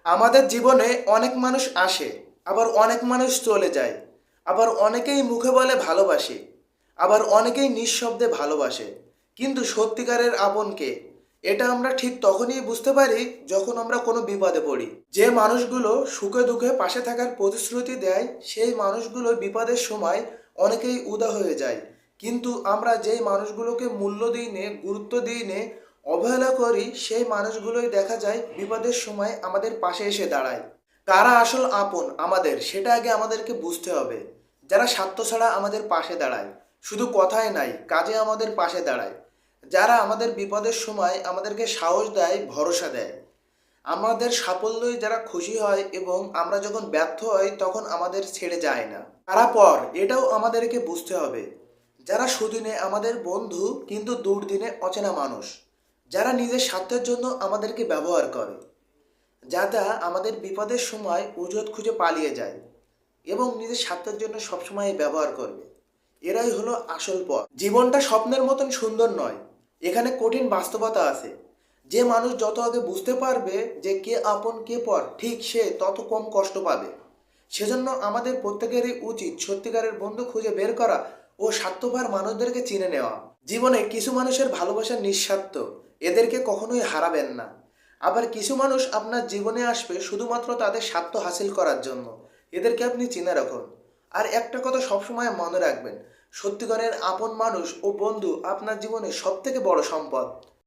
আমাদের জীবনে অনেক মানুষ আসে, আবার অনেক মানুষ চলে যায়। আবার অনেকেই মুখে বলে ভালোবাসি, আবার অনেকেই নিঃশব্দে ভালোবাসে। কিন্তু সত্যিকারের আপনকে এটা আমরা ঠিক তখনই বুঝতে পারি যখন আমরা কোনো বিপদে পড়ি। যে মানুষগুলো সুখে দুঃখে পাশে থাকার প্রতিশ্রুতি দেয়, সেই মানুষগুলো বিপদের সময় অনেকেই উদা হয়ে যায়। কিন্তু আমরা যেই মানুষগুলোকে মূল্য দিই নে, গুরুত্ব দিই নে, অবহেলা করি, সেই মানুষগুলোই দেখা যায় বিপদের সময় আমাদের পাশে এসে দাঁড়ায়। কারা আসল আপন আমাদের সেটা আগে আমাদেরকে বুঝতে হবে। যারা স্বার্থ ছাড়া আমাদের পাশে দাঁড়ায়, শুধু কথায় নাই কাজে আমাদের পাশে দাঁড়ায়। যারা আমাদের বিপদের সময় আমাদেরকে সাহস দেয়, ভরসা দেয়। আমাদের সাফল্যই যারা খুশি হয় এবং আমরা যখন ব্যর্থ হই তখন আমাদের ছেড়ে যায় না। তারা পর এটাও আমাদেরকে বুঝতে হবে। যারা সুদিনে আমাদের বন্ধু কিন্তু দুর্দিনে অচেনা মানুষ। যারা নিজের স্বার্থের জন্য আমাদেরকে ব্যবহার করে, যারা আমাদের বিপদের সময় অজুহাত খুঁজে পালিয়ে যায় এবং নিজের স্বার্থের জন্য সবসময় ব্যবহার করবে, এরাই হলো আসল পথ। জীবনটা স্বপ্নের মতন সুন্দর নয়, এখানে কঠিন বাস্তবতা আছে। যে মানুষ যত আগে বুঝতে পারবে যে কে আপন কে পর, ঠিক সে তত কম কষ্ট পাবে। সেজন্য আমাদের প্রত্যেকেরই উচিত সত্যিকারের বন্ধু খুঁজে বের করা ও স্বার্থপর মানুষদেরকে চিনে নেওয়া। জীবনে কিছু মানুষের ভালোবাসা নিঃস্বার্থ, এদেরকে কখনোই হারাবেন না। আবার কিছু মানুষ আপনার জীবনে আসবে শুধুমাত্র তাদের স্বার্থ হাসিল করার জন্য, এদেরকে আপনি চিনে রাখুন। আর একটা কথা সবসময় মনে রাখবেন, সত্যিকারের আপন মানুষ ও বন্ধু আপনার জীবনে সবথেকে বড় সম্পদ।